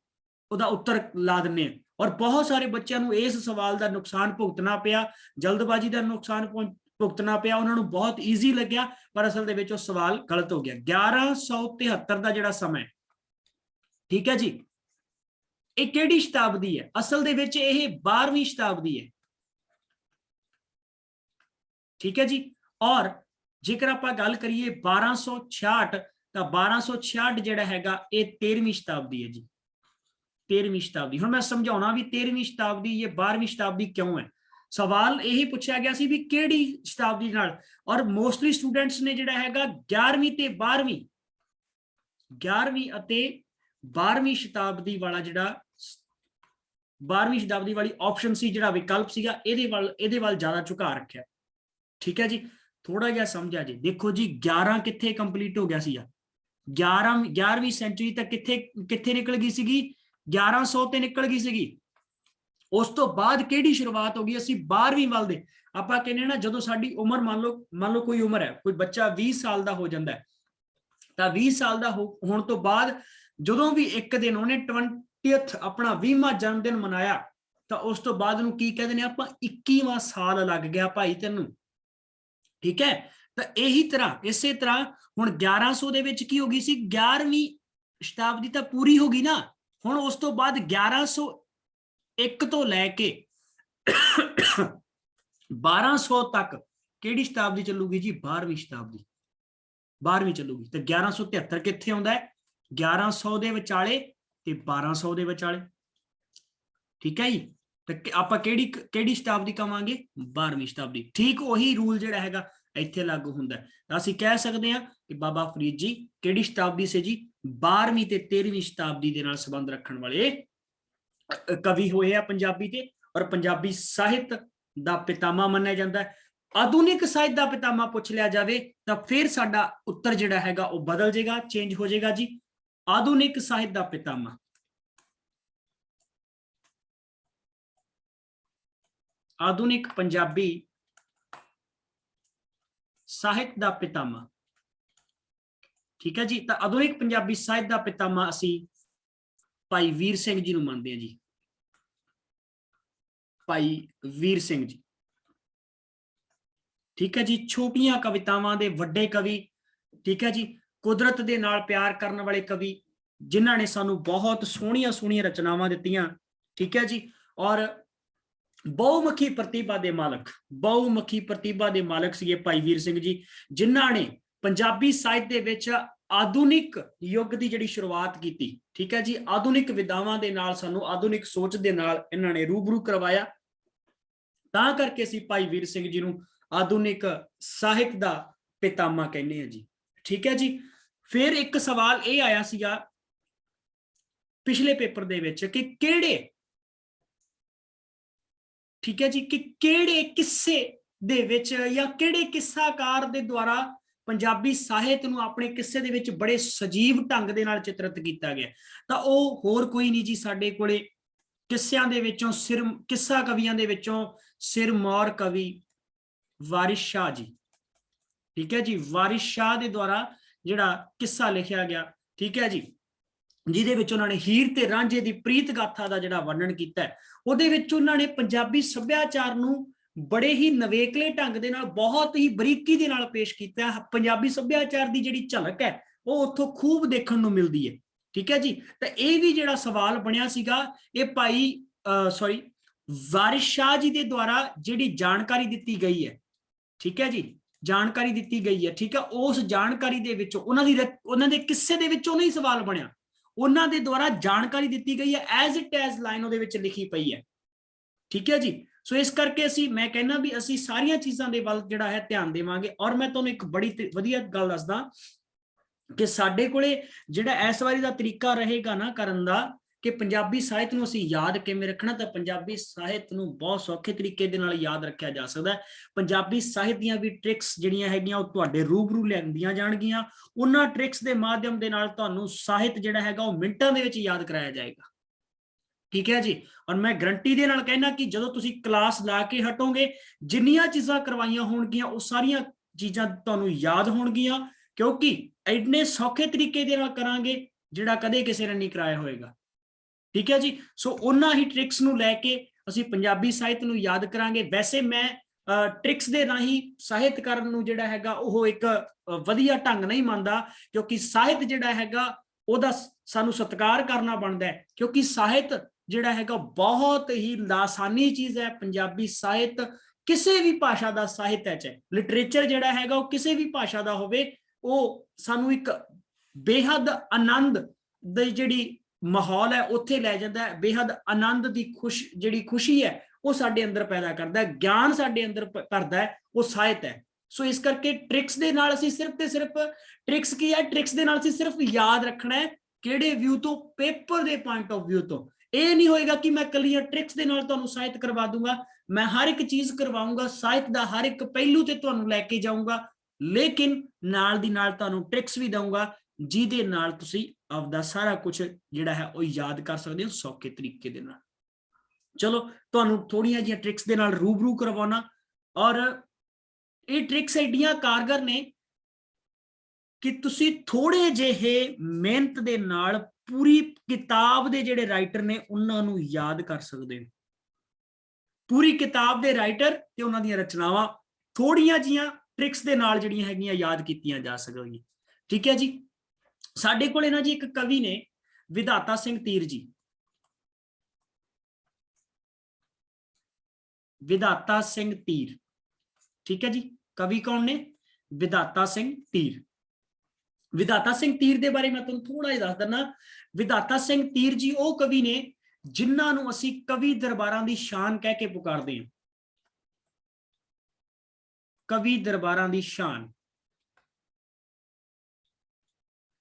ਉਹਦਾ ਉੱਤਰ ਲਾ ਦਿੰਨੇ ਆ। ਔਰ ਬਹੁਤ ਸਾਰੇ ਬੱਚਿਆਂ ਨੂੰ ਇਸ ਸਵਾਲ ਦਾ ਨੁਕਸਾਨ ਭੁਗਤਣਾ ਪਿਆ, ਜਲਦਬਾਜ਼ੀ ਦਾ ਨੁਕਸਾਨ ਭੁਗਤਣਾ ਪਿਆ, ਉਹਨਾਂ ਨੂੰ ਬਹੁਤ ਈਜ਼ੀ ਲੱਗਿਆ, ਪਰ ਅਸਲ ਦੇ ਵਿੱਚ ਉਹ ਸਵਾਲ ਗਲਤ ਹੋ ਗਿਆ। 1173 ਦਾ ਜਿਹੜਾ ਸਮਾਂ, ਠੀਕ ਹੈ ਜੀ, ਇਹ ਕਿਹੜੀ ਸ਼ਤਾਬਦੀ ਹੈ? ਅਸਲ ਦੇ ਵਿੱਚ ਇਹ 12ਵੀਂ ਸ਼ਤਾਬਦੀ ਹੈ। ठीक है जी। और जेकर आप गल करिए 1266, तो 1266 जिहड़ा हैगा ये 13वीं शताब्दी है जी, 13वीं शताब्दी। हुण मैं समझाउणा भी 13वीं शताब्दी ये 12वीं शताब्दी क्यों है। सवाल यही पूछा गया सी भी किहड़ी शताब्दी नाल, और मोस्टली स्टूडेंट्स ने जिहड़ा हैगा 11वीं ते 12वीं 11वीं अते 12वीं शताब्दी वाला जिहड़ा 12वीं शताब्दी वाली ऑप्शन सी, जिहड़ा विकल्प सीगा, इहदे वल ज्यादा झुका रखिया। ठीक है जी। थोड़ा जिहा समझा जी। देखो जी 11 कित्थे कंप्लीट हो गया सी, 11वीं सेंचुरी तक कित्थे निकल गई सीगी, 1100 ते निकल गई सीगी। उस तो बाद किहड़ी शुरुआत हो गई, असीं 12वीं वाल दे आपां कहने ना, जदों साडी उम्र मान लो कोई उम्र है, कोई बच्चा 20 साल का हो जाता है, तो 20 साल का होने तो बाद जदों भी एक दिन उन्हें 20th अपना 20वां जन्मदिन मनाया, तो उस तो बाद नूं की कहते हैं आपां 21वां साल लग गया भाई तैनूं। ठीक है। तो यही तरह इसे तरह हुण 1100 दे विच की हो गई सी, 11वीं शताब्दी तो पूरी हो गई ना। हुण उस तो बाद 1101 तो लैके 1200 तक किहड़ी शताब्दी चलूगी जी? 12वीं शताब्दी, 12वीं चलूगी। तो 1173 कित्थे आउंदा है? 1100 दे विचाले ते 1200 दे विचाले। ठीक है जी। तो आपां किहड़ी शताब्दी कहांगे? 12वीं शताब्दी। ठीक वही रूल जिहड़ा हैगा इत्थे लागू हुंदा है। तां असीं कह सकदे हां कि बाबा फरीद जी किहड़ी शताब्दी से जी? 12वीं ते 13वीं शताब्दी दे नाल संबंध रखण वाले कवि होए आ पंजाबी ते, और पंजाबी साहित्य दा पितामा मन्निया जांदा है। आधुनिक साहित्य दा पितामा पुछ लिया जावे तां फिर साडा उत्तर जिहड़ा हैगा वो बदल जाएगा, चेंज हो जाएगा जी। आधुनिक साहित्य दा पितामा, आधुनिक पंजाबी साहित्य दा पितामा। ठीक है जी। तो आधुनिक पंजाबी साहित्य दा पितामा असी भाई वीर सिंह जी नूं मनदे हां जी, भाई वीर सिंह जी। ठीक है जी। छोटियां कवितावां दे वड्डे कवि, ठीक है जी, कुदरत दे नाल प्यार करने वाले कवि, जिन्हां ने सानू बहुत सोहणियां सोहणियां रचनावां दित्तियां। ठीक है जी। और बहुमुखी प्रतिभा दे मालक, बहुमुखी प्रतिभा दे मालक सीगे भाई वीर सिंह जी, जिन्हां ने पंजाबी साहित्य दे विच आधुनिक युग की जिहड़ी शुरुआत की। ठीक है जी। आधुनिक विधावां दे नाल सानू आधुनिक सोच दे नाल इन्हां ने रूबरू करवाया, तां करके असीं भाई वीर सिंह जी नूं आधुनिक साहित्य दा पितामा कहने हैं जी। ठीक है जी। फिर एक सवाल ये आया सीगा पिछले पेपर दे विच कि किहड़े, ठीक है जी, कि किहड़े किस्से दे विच या किहड़े किस्साकार दे द्वारा पंजाबी साहित्य नूं अपने किस्से दे विच बड़े सजीव ढंग दे नाल चित्रित कीता गया। तां ओह होर कोई नहीं जी, साडे कोले किस्सियां दे विचों किस्सा कवियां दे विचों सिरमौर कवि वारिस शाह जी। ठीक है जी। वारिस शाह दे द्वारा ਜਿਹੜਾ ਕਿੱਸਾ ਲਿਖਿਆ ਗਿਆ, ਠੀਕ ਹੈ ਜੀ, ਜਿਹਦੇ ਵਿੱਚ ਉਹਨਾਂ ਨੇ ਹੀਰ ਤੇ ਰਾਂਝੇ ਦੀ ਪ੍ਰੀਤ ਗਾਥਾ ਦਾ ਜਿਹੜਾ ਵਰਣਨ ਕੀਤਾ ਹੈ। ਉਹਦੇ ਵਿੱਚ ਉਹਨਾਂ ਨੇ ਪੰਜਾਬੀ ਸੱਭਿਆਚਾਰ ਨੂੰ ਬੜੇ ਹੀ ਨਵੇਕਲੇ ਢੰਗ ਦੇ ਨਾਲ, ਬਹੁਤ ਹੀ ਬਰੀਕੀ ਦੇ ਨਾਲ ਪੇਸ਼ ਕੀਤਾ। ਪੰਜਾਬੀ ਸੱਭਿਆਚਾਰ ਦੀ ਜਿਹੜੀ ਝਲਕ ਹੈ ਉਹ ਉੱਥੋਂ ਖੂਬ ਦੇਖਣ ਨੂੰ ਮਿਲਦੀ ਹੈ, ਠੀਕ ਹੈ ਜੀ। ਤਾਂ ਇਹ ਵੀ ਜਿਹੜਾ ਸਵਾਲ ਬਣਿਆ ਸੀਗਾ, ਇਹ ਭਾਈ ਵਾਰਿਸ ਸ਼ਾਹ ਜੀ ਦੇ ਦੁਆਰਾ ਜਿਹੜੀ ਜਾਣਕਾਰੀ ਦਿੱਤੀ ਗਈ ਹੈ, ਠੀਕ ਹੈ ਜੀ, ਜਾਣਕਾਰੀ ਦਿੱਤੀ ਗਈ ਹੈ, ਠੀਕ ਹੈ। ਉਸ ਜਾਣਕਾਰੀ ਦੇ ਵਿੱਚ ਉਹਨਾਂ ਦੇ ਕਿੱਸੇ ਦੇ ਵਿੱਚੋਂ ਨਹੀਂ ਸਵਾਲ ਬਣਿਆ, ਉਹਨਾਂ ਦੇ ਦੁਆਰਾ ਜਾਣਕਾਰੀ ਦਿੱਤੀ ਗਈ ਹੈ, ਐਜ਼ ਇਟ ਐਜ਼ ਲਾਈਨ ਉਹਦੇ ਵਿੱਚ ਲਿਖੀ ਪਈ ਹੈ, ਠੀਕ ਹੈ ਜੀ। ਸੋ ਇਸ ਕਰਕੇ ਮੈਂ ਕਹਿੰਦਾ ਵੀ ਅਸੀਂ ਸਾਰੀਆਂ ਚੀਜ਼ਾਂ ਦੇ ਵੱਲ ਜਿਹੜਾ ਹੈ ਧਿਆਨ ਦੇਵਾਂਗੇ। ਔਰ ਮੈਂ ਤੁਹਾਨੂੰ ਇੱਕ ਬੜੀ ਵਧੀਆ ਗੱਲ ਦੱਸਦਾ ਕਿ ਸਾਡੇ ਕੋਲੇ ਜਿਹੜਾ ਇਸ ਵਾਰੀ ਦਾ ਤਰੀਕਾ ਰਹੇਗਾ ਨਾ ਕਰਨ ਦਾ, ਕਿ ਪੰਜਾਬੀ ਸਾਹਿਤ ਨੂੰ ਅਸੀਂ ਯਾਦ ਕਿਵੇਂ ਰੱਖਣਾ, ਤਾਂ ਪੰਜਾਬੀ ਸਾਹਿਤ ਨੂੰ ਬਹੁਤ ਸੌਖੇ ਤਰੀਕੇ ਦੇ ਨਾਲ ਯਾਦ ਰੱਖਿਆ ਜਾ ਸਕਦਾ ਹੈ। ਪੰਜਾਬੀ ਸਾਹਿਤ ਦੀਆਂ ਵੀ ਟ੍ਰਿਕਸ ਜਿਹੜੀਆਂ ਹੈਗੀਆਂ ਉਹ ਤੁਹਾਡੇ ਰੂਬਰੂ ਲਿਆਂਦੀਆਂ ਜਾਣਗੀਆਂ। ਉਹਨਾਂ ਟ੍ਰਿਕਸ ਦੇ ਮਾਧਿਅਮ ਦੇ ਨਾਲ ਤੁਹਾਨੂੰ ਸਾਹਿਤ ਜਿਹੜਾ ਹੈਗਾ ਉਹ ਮਿੰਟਾਂ ਦੇ ਵਿੱਚ ਯਾਦ ਕਰਾਇਆ ਜਾਏਗਾ, ਠੀਕ ਹੈ ਜੀ। ਔਰ ਮੈਂ ਗਰੰਟੀ ਦੇ ਨਾਲ ਕਹਿਣਾ ਕਿ ਜਦੋਂ ਤੁਸੀਂ ਕਲਾਸ ਲਾ ਕੇ ਹਟੋਗੇ, ਜਿੰਨੀਆਂ ਚੀਜ਼ਾਂ ਕਰਵਾਈਆਂ ਹੋਣਗੀਆਂ ਉਹ ਸਾਰੀਆਂ ਚੀਜ਼ਾਂ ਤੁਹਾਨੂੰ ਯਾਦ ਹੋਣਗੀਆਂ, ਕਿਉਂਕਿ ਇੰਨੇ ਸੌਖੇ ਤਰੀਕੇ ਦੇ ਨਾਲ ਕਰਾਂਗੇ ਜਿਹੜਾ ਕਦੇ ਕਿਸੇ ਨੇ ਨਹੀਂ ਕਰਾਇਆ ਹੋਏਗਾ, ਠੀਕ ਹੈ ਜੀ। ਸੋ ਉਹਨਾਂ ਹੀ ਟ੍ਰਿਕਸ ਨੂੰ ਲੈ ਕੇ ਅਸੀਂ ਪੰਜਾਬੀ ਸਾਹਿਤ ਨੂੰ ਯਾਦ ਕਰਾਂਗੇ। ਵੈਸੇ ਮੈਂ ਟ੍ਰਿਕਸ ਦੇ ਰਾਹੀਂ ਸਾਹਿਤ ਕਰਨ ਨੂੰ ਜਿਹੜਾ ਹੈਗਾ ਉਹ ਇੱਕ ਵਧੀਆ ਢੰਗ ਨਹੀਂ ਮੰਨਦਾ, ਕਿਉਂਕਿ ਸਾਹਿਤ ਜਿਹੜਾ ਹੈਗਾ ਉਹਦਾ ਸਾਨੂੰ ਸਤਿਕਾਰ ਕਰਨਾ ਬਣਦਾ ਹੈ, ਕਿਉਂਕਿ ਸਾਹਿਤ ਜਿਹੜਾ ਹੈਗਾ ਬਹੁਤ ਹੀ ਲਾਸਾਨੀ ਚੀਜ਼ ਹੈ। ਪੰਜਾਬੀ ਸਾਹਿਤ ਕਿਸੇ ਵੀ ਭਾਸ਼ਾ ਦਾ ਸਾਹਿਤ ਹੈ, ਚਾਹੇ ਲਿਟਰੇਚਰ ਜਿਹੜਾ ਹੈਗਾ ਉਹ ਕਿਸੇ ਵੀ ਭਾਸ਼ਾ ਦਾ ਹੋਵੇ, ਉਹ ਸਾਨੂੰ ਇੱਕ ਬੇਹੱਦ ਆਨੰਦ ਦੀ ਜਿਹੜੀ ਮਾਹੌਲ ਹੈ ਉੱਥੇ ਲੈ ਜਾਂਦਾ ਹੈ। ਬੇਹੱਦ ਆਨੰਦ ਦੀ ਜਿਹੜੀ ਖੁਸ਼ੀ ਹੈ ਉਹ ਸਾਡੇ ਅੰਦਰ ਪੈਦਾ ਕਰਦਾ ਹੈ, ਗਿਆਨ ਸਾਡੇ ਅੰਦਰ ਭਰਦਾ ਹੈ, ਉਹ ਸਾਹਿਤ ਹੈ। ਸੋ ਇਸ ਕਰਕੇ ਟ੍ਰਿਕਸ ਦੇ ਨਾਲ ਅਸੀਂ ਸਿਰਫ ਤੇ ਸਿਰਫ ਟ੍ਰਿਕਸ ਕੀ ਹੈ, ਟ੍ਰਿਕਸ ਦੇ ਨਾਲ ਅਸੀਂ ਸਿਰਫ ਯਾਦ ਰੱਖਣਾ ਹੈ ਕਿਹੜੇ ਵਿਊ ਤੋਂ, ਪੇਪਰ ਦੇ ਪੁਆਇੰਟ ਆਫ ਵਿਊ ਤੋਂ। ਇਹ ਨਹੀਂ ਹੋਏਗਾ ਕਿ ਮੈਂ ਕੱਲੀਆਂ ਟ੍ਰਿਕਸ ਦੇ ਨਾਲ ਤੁਹਾਨੂੰ ਸਾਹਿਤ ਕਰਵਾ ਦੂੰਗਾ, ਮੈਂ ਹਰ ਇੱਕ ਚੀਜ਼ ਕਰਵਾਉਂਗਾ, ਸਾਹਿਤ ਦਾ ਹਰ ਇੱਕ ਪਹਿਲੂ ਤੇ ਤੁਹਾਨੂੰ ਲੈ ਕੇ ਜਾਊਂਗਾ, ਲੇਕਿਨ ਨਾਲ ਦੀ ਨਾਲ ਤੁਹਾਨੂੰ ਟ੍ਰਿਕਸ ਵੀ ਦਊਂਗਾ ਜਿਹਦੇ ਨਾਲ ਤੁਸੀਂ ਆਪਦਾ ਸਾਰਾ ਕੁਝ ਜਿਹੜਾ ਹੈ ਉਹ ਯਾਦ ਕਰ ਸਕਦੇ ਹੋ ਸੌਖੇ ਤਰੀਕੇ ਦੇ ਨਾਲ। ਚਲੋ ਤੁਹਾਨੂੰ ਥੋੜੀਆਂ ਜਿਹੀਆਂ ਟ੍ਰਿਕਸ ਦੇ ਨਾਲ ਰੂਬਰੂ ਕਰਵਾਉਣਾ, ਔਰ ਇਹ ਟ੍ਰਿਕਸ ਐਡੀਆਂ ਕਾਰਗਰ ਨੇ ਕਿ ਤੁਸੀਂ ਥੋੜੇ ਜਿਹੇ ਮਿਹਨਤ ਦੇ ਨਾਲ ਪੂਰੀ ਕਿਤਾਬ ਦੇ ਜਿਹੜੇ ਰਾਈਟਰ ਨੇ ਉਹਨਾਂ ਨੂੰ ਯਾਦ ਕਰ ਸਕਦੇ ਹੋ। ਪੂਰੀ ਕਿਤਾਬ ਦੇ ਰਾਈਟਰ ਤੇ ਉਹਨਾਂ ਦੀਆਂ ਰਚਨਾਵਾਂ ਥੋੜੀਆਂ ਜੀਆਂ ਟ੍ਰਿਕਸ ਦੇ ਨਾਲ ਜਿਹੜੀਆਂ ਹੈਗੀਆਂ ਯਾਦ ਕੀਤੀਆਂ ਜਾ ਸਕਣਗੀਆਂ, ਠੀਕ ਹੈ ਜੀ। ਸਾਡੇ ਕੋਲ ਨਾ ਜੀ ਇੱਕ ਕਵੀ ਨੇ ਵਿਧਾਤਾ ਸਿੰਘ ਤੀਰ ਜੀ, ਵਿਧਾਤਾ ਸਿੰਘ ਤੀਰ, ਠੀਕ ਹੈ ਜੀ। ਕਵੀ ਕੌਣ ਨੇ? ਵਿਧਾਤਾ ਸਿੰਘ ਤੀਰ। ਵਿਧਾਤਾ ਸਿੰਘ ਤੀਰ ਦੇ ਬਾਰੇ ਮੈਂ ਤੁਹਾਨੂੰ ਥੋੜਾ ਜਿਹਾ ਦੱਸ ਦਿੰਦਾ। ਵਿਧਾਤਾ ਸਿੰਘ ਤੀਰ ਜੀ ਉਹ ਕਵੀ ਨੇ ਜਿਨ੍ਹਾਂ ਨੂੰ ਅਸੀਂ ਕਵੀ ਦਰਬਾਰਾਂ ਦੀ ਸ਼ਾਨ ਕਹਿ ਕੇ ਪੁਕਾਰਦੇ ਹਾਂ। ਕਵੀ ਦਰਬਾਰਾਂ ਦੀ ਸ਼ਾਨ।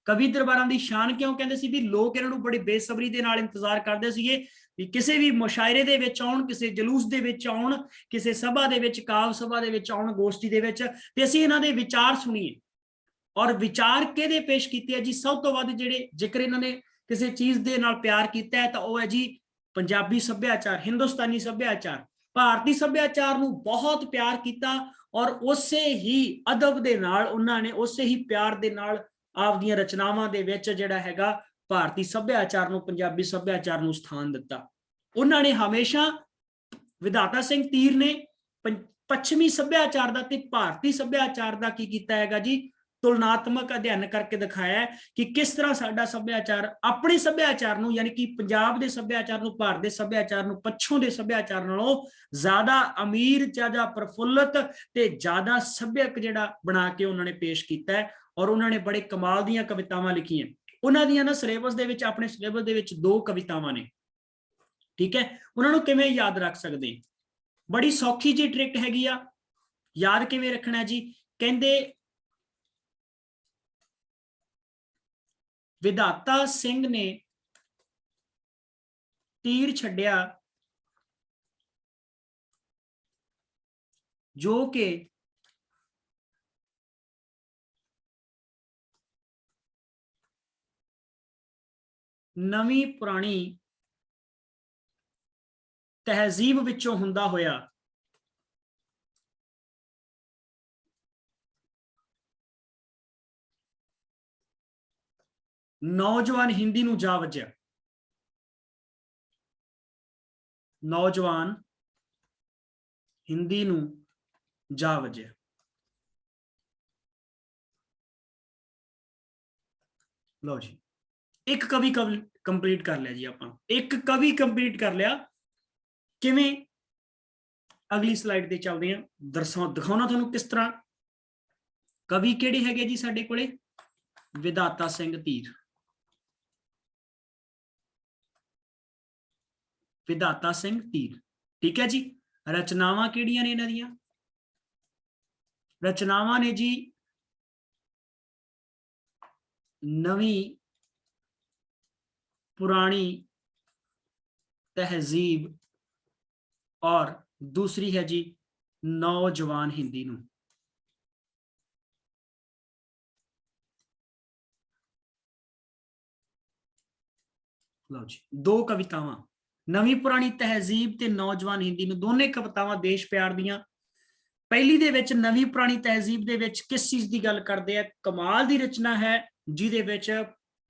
ਕਵੀ ਦਰਬਾਰਾਂ ਦੀ ਸ਼ਾਨ ਕਿਉਂ ਕਹਿੰਦੇ ਸੀ? ਵੀ ਲੋਕ ਇਹਨਾਂ ਨੂੰ ਬੜੀ ਬੇਸਬਰੀ ਦੇ ਨਾਲ ਇੰਤਜ਼ਾਰ ਕਰਦੇ ਸੀਗੇ ਵੀ ਕਿਸੇ ਵੀ ਮੁਸ਼ਾਇਰੇ ਦੇ ਵਿੱਚ ਆਉਣ, ਕਿਸੇ ਜਲੂਸ ਦੇ ਵਿੱਚ ਆਉਣ, ਕਿਸੇ ਸਭਾ ਦੇ ਵਿੱਚ, ਕਾਵ ਸਭਾ ਦੇ ਵਿੱਚ ਆਉਣ, ਗੋਸ਼ਟੀ ਦੇ ਵਿੱਚ, ਤੇ ਅਸੀਂ ਇਹਨਾਂ ਦੇ ਵਿਚਾਰ ਸੁਣੀਏ। ਔਰ ਵਿਚਾਰ ਕਿਹਦੇ ਪੇਸ਼ ਕੀਤੇ ਹੈ ਜੀ? ਸਭ ਤੋਂ ਵੱਧ ਜਿਹੜੇ ਜ਼ਿਕਰ ਇਹਨਾਂ ਨੇ ਕਿਸੇ ਚੀਜ਼ ਦੇ ਨਾਲ ਪਿਆਰ ਕੀਤਾ ਹੈ ਤਾਂ ਉਹ ਹੈ ਜੀ ਪੰਜਾਬੀ ਸੱਭਿਆਚਾਰ, ਹਿੰਦੁਸਤਾਨੀ ਸੱਭਿਆਚਾਰ, ਭਾਰਤੀ ਸੱਭਿਆਚਾਰ ਨੂੰ ਬਹੁਤ ਪਿਆਰ ਕੀਤਾ। ਔਰ ਉਸੇ ਹੀ ਅਦਬ ਦੇ ਨਾਲ ਉਹਨਾਂ ਨੇ, ਉਸੇ ਹੀ ਪਿਆਰ ਦੇ ਨਾਲ ਆਪਦੀਆਂ ਰਚਨਾਵਾਂ ਦੇ ਵਿੱਚ ਜਿਹੜਾ ਹੈਗਾ ਭਾਰਤੀ ਸੱਭਿਆਚਾਰ ਨੂੰ, ਪੰਜਾਬੀ ਸੱਭਿਆਚਾਰ ਨੂੰ ਸਥਾਨ ਦਿੱਤਾ। ਉਹਨਾਂ ਨੇ ਹਮੇਸ਼ਾ, ਵਿਧਾਤਾ ਸਿੰਘ ਤੀਰ ਨੇ ਪੱਛਮੀ ਸੱਭਿਆਚਾਰ ਦਾ ਤੇ ਭਾਰਤੀ ਸੱਭਿਆਚਾਰ ਦਾ ਕੀ ਕੀਤਾ ਹੈਗਾ ਜੀ? ਤੁਲਨਾਤਮਕ ਅਧਿਐਨ ਕਰਕੇ ਦਿਖਾਇਆ ਕਿ ਕਿਸ ਤਰ੍ਹਾਂ ਸਾਡਾ ਸੱਭਿਆਚਾਰ ਆਪਣੇ ਸੱਭਿਆਚਾਰ ਨੂੰ, ਯਾਨੀ ਕਿ ਪੰਜਾਬ ਦੇ ਸੱਭਿਆਚਾਰ ਨੂੰ, ਭਾਰਤ ਦੇ ਸੱਭਿਆਚਾਰ ਨੂੰ ਪੱਛੋਂ ਦੇ ਸੱਭਿਆਚਾਰ ਨਾਲੋਂ ਜ਼ਿਆਦਾ ਅਮੀਰ, ਜ਼ਿਆਦਾ ਪ੍ਰਫੁੱਲਤ ਤੇ ਜ਼ਿਆਦਾ ਸੱਭਿਅਕ ਜਿਹੜਾ ਬਣਾ ਕੇ ਉਹਨਾਂ ਨੇ ਪੇਸ਼ ਕੀਤਾ ਹੈ। ਔਰ ਉਹਨਾਂ ਨੇ ਬੜੇ ਕਮਾਲ ਦੀਆਂ ਕਵਿਤਾਵਾਂ ਲਿਖੀਆਂ। ਉਹਨਾਂ ਦੀਆਂ ਨਾ ਸਿਲੇਬਸ ਦੇ ਵਿੱਚ, ਆਪਣੇ ਸਿਲੇਬਸ ਦੇ ਵਿੱਚ 2 ਕਵਿਤਾਵਾਂ ਨੇ, ਠੀਕ ਹੈ। ਉਹਨਾਂ ਨੂੰ ਕਿਵੇਂ ਯਾਦ ਰੱਖ ਸਕਦੇ? ਬੜੀ ਸੌਖੀ ਜਿਹੀ ਟ੍ਰਿਕ ਹੈਗੀ ਆ। ਯਾਦ ਕਿਵੇਂ ਰੱਖਣਾ ਜੀ? ਕਹਿੰਦੇ ਵਿਧਾਤਾ ਸਿੰਘ ਨੇ ਤੀਰ ਛੱਡਿਆ ਜੋ ਕਿ ਨਵੀਂ ਪੁਰਾਣੀ ਤਹਿਜ਼ੀਬ ਵਿੱਚੋਂ ਹੁੰਦਾ ਹੋਇਆ नौजवान हिंदी नूं जा वज्या। नौजवान हिंदी नूं जा वज्या। लो जी, एक कवि कंप्लीट कर लिया जी, आप एक कवि कंप्लीट कर लिया। किवें? अगली स्लाइड ते चलते हैं, दिखाना तुहानूं किस तरह। कवि किहड़े हैगे जी साडे कोले? विधाता सिंह धीर। विधाता सिंह धीर, ठीक है जी। रचनावां किहड़ियां ने इन्हां दियां? रचनावां ने जी नवी पुरानी तहजीब और दूसरी है जी नौजवान हिंदी नूं। लो जी, दो कवितावां, नवी पुरानी तहजीब ते नौजवान हिंदी नूं, दोने कवितावां देश प्यार दियां। पहली दे विच नवी पुरानी तहजीब दे विच किस चीज की गल करदे आ? कमाल दी रचना है जिहदे विच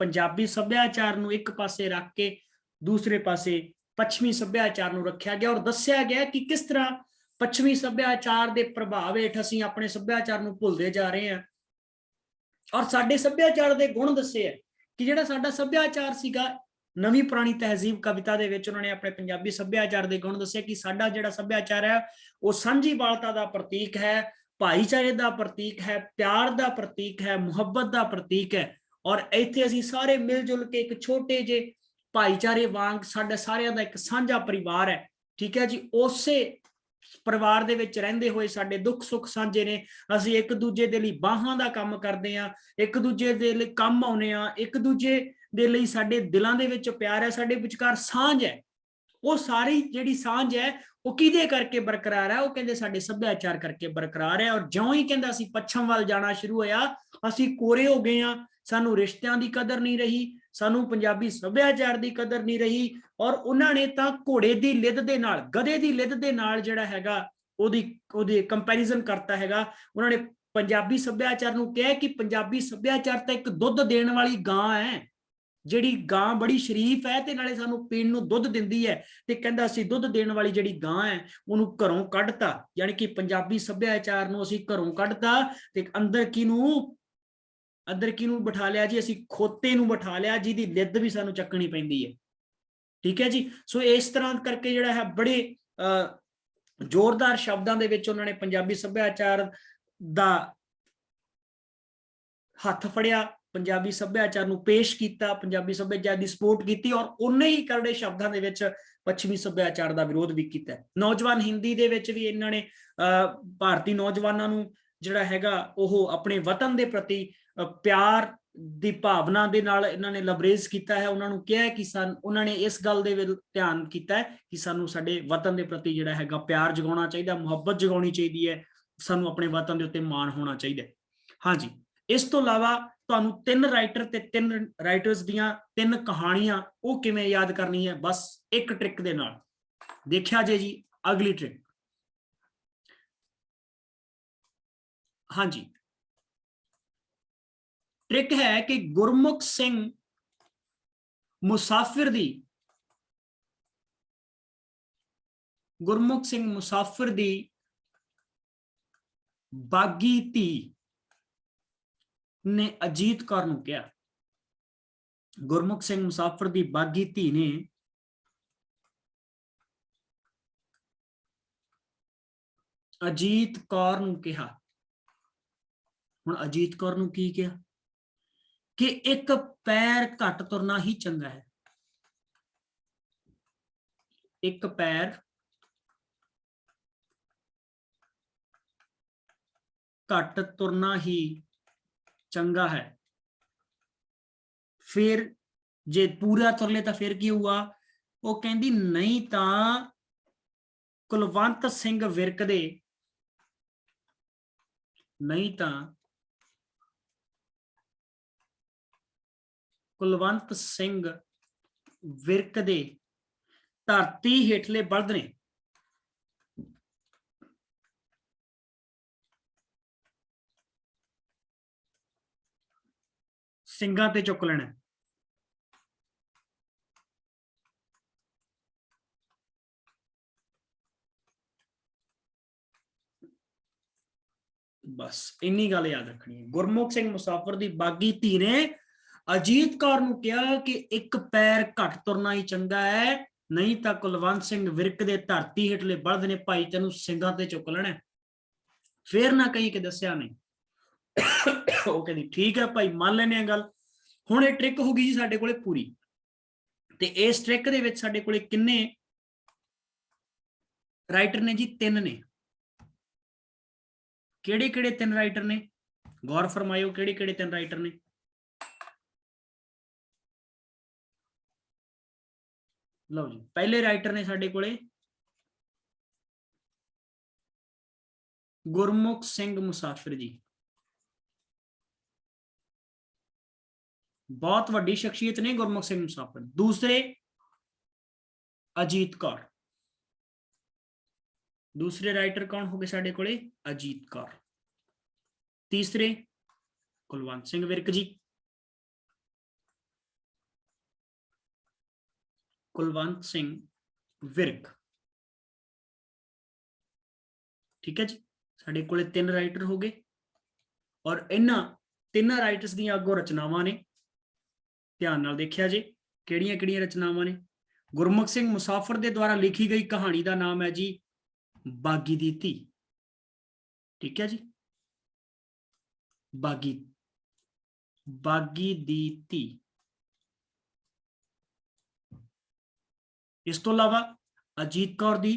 पंजाबी सभ्याचार नूं एक पासे रख के दूसरे पासे पश्चिमी सभ्याचार नूं रखिया गया और दस्सिया गया कि किस तरह पश्चिमी सभ्याचार के प्रभाव हेठ असीं अपने सभ्याचार नूं भुलदे जा रहे हैं और साडे सभ्याचार के गुण दसे है कि जिहड़ा साडा सभ्याचार सीगा। नवी पुरानी तहजीब कविता दे विच उन्होंने अपने पंजाबी सभ्याचार के गुण दसे कि साडा जिहड़ा सभ्याचार है वो सांझीवालता का प्रतीक है, भाईचारे का प्रतीक है, प्यार का प्रतीक है, मुहब्बत का प्रतीक है। और इत्थे असीं सारे मिलजुल के एक छोटे जे भाईचारे वांग साडा सारिਆਂ ਦਾ एक साझा परिवार है, ठीक है जी। उसे परिवार दे विच रहिंदे होए साडे दुख सुख साझे ने, असीं एक दूजे दे लई बाहां दा काम करदे आ, एक दूजे दे लई काम आउणे आ, एक दूजे दे लई साडे दिलां दे विच प्यार है, साडे विचकार सांझ है। वो सारी जिहड़ी सांझ है वो किहदे करके बरकरार है? वो कहंदे साडे सभ्याचार करके बरकरार है। और ज्यों ही कहंदा असीं पच्छम वल जाना शुरू होया असीं कोरे हो गए आ, सानू रिश्तियां दी कदर नहीं रही, सानू पंजाबी सभ्याचार दी कदर नहीं रही। और उन्हां ने तां घोड़े दी लिद दे नाल, गधे दी लिद दे नाल जिहड़ा हैगा ओदी कंपैरिजन करता हैगा। उन्होंने पंजाबी सभ्याचार नूं कहा कि पंजाबी सभ्याचार तां एक दुध देण वाली गां है, ਜਿਹੜੀ ਗਾਂ ਬੜੀ ਸ਼ਰੀਫ ਹੈ ਤੇ ਨਾਲੇ ਸਾਨੂੰ ਪੀਣ ਨੂੰ ਦੁੱਧ ਦਿੰਦੀ ਹੈ। ਤੇ ਕਹਿੰਦਾ ਅਸੀਂ ਦੁੱਧ ਦੇਣ ਵਾਲੀ ਜਿਹੜੀ ਗਾਂ ਹੈ ਉਹਨੂੰ ਘਰੋਂ ਕੱਢਤਾ, ਯਾਨੀ ਕਿ ਪੰਜਾਬੀ ਸੱਭਿਆਚਾਰ ਨੂੰ ਅਸੀਂ ਘਰੋਂ ਕੱਢਤਾ ਤੇ ਅੰਦਰ ਕਿਹਨੂੰ ਬਿਠਾ ਲਿਆ ਜੀ? ਅਸੀਂ ਖੋਤੇ ਨੂੰ ਬਿਠਾ ਲਿਆ ਜਿਹਦੀ ਲਿੱਦ ਵੀ ਸਾਨੂੰ ਚੱਕਣੀ ਪੈਂਦੀ ਹੈ, ਠੀਕ ਹੈ ਜੀ। ਸੋ ਇਸ ਤਰ੍ਹਾਂ ਕਰਕੇ ਜਿਹੜਾ ਹੈ ਬੜੇ ਜ਼ੋਰਦਾਰ ਸ਼ਬਦਾਂ ਦੇ ਵਿੱਚ ਉਹਨਾਂ ਨੇ ਪੰਜਾਬੀ ਸੱਭਿਆਚਾਰ ਦਾ हथ फड़िया, पंजाबी सभ्याचार नूं पेश किया, पंजाबी सभ्याचार की सपोर्ट की और उन्ने ही करड़े शब्दों के विच पश्चिमी सभ्याचार का विरोध भी किया। नौजवान हिंदी दे विच भी इन्होंने भारतीय नौजवानों नूं जिहड़ा हैगा ओह अपने वतन के प्रति प्यार की भावना दे नाल इन्होंने लबरेज किया है। उन्होंने कहा कि उन्होंने इस गल दे ध्यान किया कि सानू साडे वतन के प्रति जिहड़ा हैगा प्यार जगाउणा चाहिए, मुहब्बत जगाउणी चाहिए है, सानू अपने वतन के उत्ते मान होना चाहिए। हाँ जी, इस तो इलावा तुहानू तीन राइटर ते तीन राइटर्स दियां तीन कहानियां वो किवें याद करनी है? बस एक ट्रिक दे नाल देखिया जे जी। अगली ट्रिक, हाँ जी, ट्रिक है कि गुरमुख सिंह मुसाफिर दी बागी धी ने अजीत कौर नूं कहा, गुरमुख सिंह मुसाफिर दी बागी धी ने अजीत कौर नूं कहा। हुण अजीत कौर नूं की कहा कि एक पैर घट तुरना ही चंगा है, एक पैर घट तुरना ही चंगा है। फिर जे पूरा तुर ले तो फिर की हुआ? वो कहती नहीं तो कुलवंत सिंह विरक दे, नहीं तो कुलवंत सिंह विरक दे धरती हेठले बलद ने ਸਿੰਘਾਂ ਤੇ चुक लेना। बस इन्नी गल याद रखनी है। गुरमुख सिंह मुसाफिर दी बागी धी ने अजीत कौर नूं कहा कि एक पैर घट तुरना ही चंगा है, नहीं तो कुलवंत सिंह विरक दे धरती हेठले बलद ने भाई तेनू सिंगां ते चुक लेना। फिर ना कहीं कि दस्या नहीं। ਉਹ ਕਹਿੰਦੀ ठीक है भाई मान ਲੈਨੇ गल। हुण ये ट्रिक हो गई जी साडे कोले पूरी। ते इस ट्रिक दे विच साडे कोले किन्ने राइटर ने जी? 3 ने। किहड़े किहड़े 3 राइटर ने? गौर फरमायो किहड़े किहड़े 3 राइटर ने? लो जी, पहले राइटर ने साडे कोले गुरमुख सिंह मुसाफिर जी, बहुत वड्डी शख्सियत ने गुरमुख सिंह मुसाफिर। दूसरे अजीत कौर, दूसरे राइटर कौन हो गए साडे कोले? अजीत कौर। तीसरे कुलवंत सिंह विरक जी, कुलवंत सिंह विरक। ठीक है जी, साडे कोले 3 राइटर हो गए और इन्हां 3 राइटर्स दी अगों रचनावां ने। ध्यान नाल देखिया जी किहड़ियां किहड़ियां रचनावां ने। गुरमुख सिंह मुसाफिर दे द्वारा लिखी गई कहानी का नाम है जी बागी दी धी। ठीक है जी, बागी, बागी दी धी। इस तो अलावा अजीत कौर दी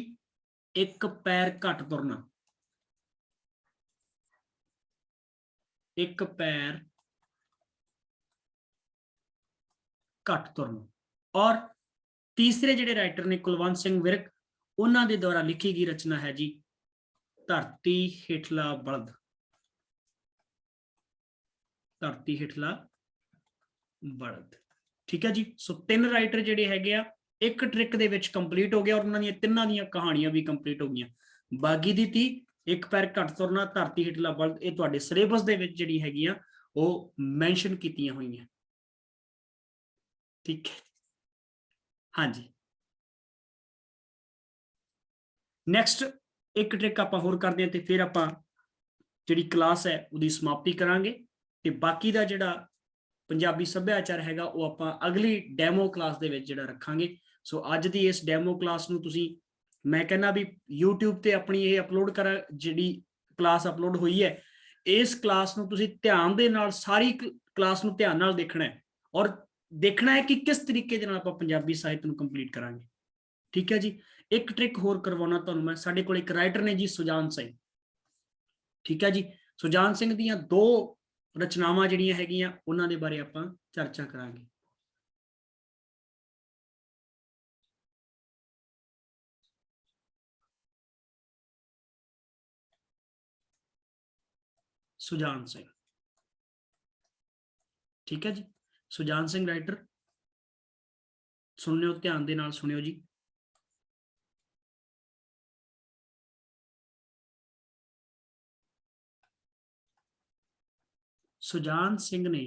एक पैर घट तुरना, एक पैर घट तुरना। और तीसरे जिहड़े राइटर ने कुलवंत सिंह विरक, उन्हां दे द्वारा लिखी गई रचना है जी धरती हेठला बलद, धरती हेठला बलद। ठीक है जी, सो 3 राइटर जिहड़े हैगे आ एक ट्रिक दे विच कंप्लीट हो गया और उन्हां दी तिन्नां दी कहानियां भी कंप्लीट हो गईयां। बागी दी धी, एक पैर घट तुरना, धरती हेठला बलद, ये तुहाडे सिलेबस दे विच जिहड़ी हैगी आ वो मैंशन कीतियां होईयां। ठीक है, हाँ जी। नैक्सट एक ट्रिक आपां होर करदे हां ते फिर आपां जिहड़ी क्लास है उहदी समाप्ति करांगे ते बाकी दा जिहड़ा पंजाबी सभ्याचार हैगा वो आपां अगली डैमो क्लास दे विच जिहड़ा रखांगे। सो अज दी इस डैमो क्लास नूं तुसीं मैं कहना भी यूट्यूब ते अपनी ये अपलोड करा, जिहड़ी क्लास अपलोड हुई है इस क्लास नूं तुसीं ध्यान दे नाल सारी क्लास नूं ध्यान नाल देखना है और देखना है कि किस तरीके दे नाल आपां पंजाबी साहित्य नूं कंप्लीट करांगे। ठीक है जी, एक ट्रिक होर करवाउणा तुहानूं मैं। साडे कोल एक राइटर ने जी सुजान सिंह। ठीक है जी, सुजान सिंह दीयां 2 रचनावां जिहड़ियां हैगियां उन्हां दे बारे आपां चर्चा करांगे। सुजान सिंह, ठीक है जी, सुजान सिंह राइटर सुनियो, ध्यान दे नाल सुनियो जी। सुजान सिंह ने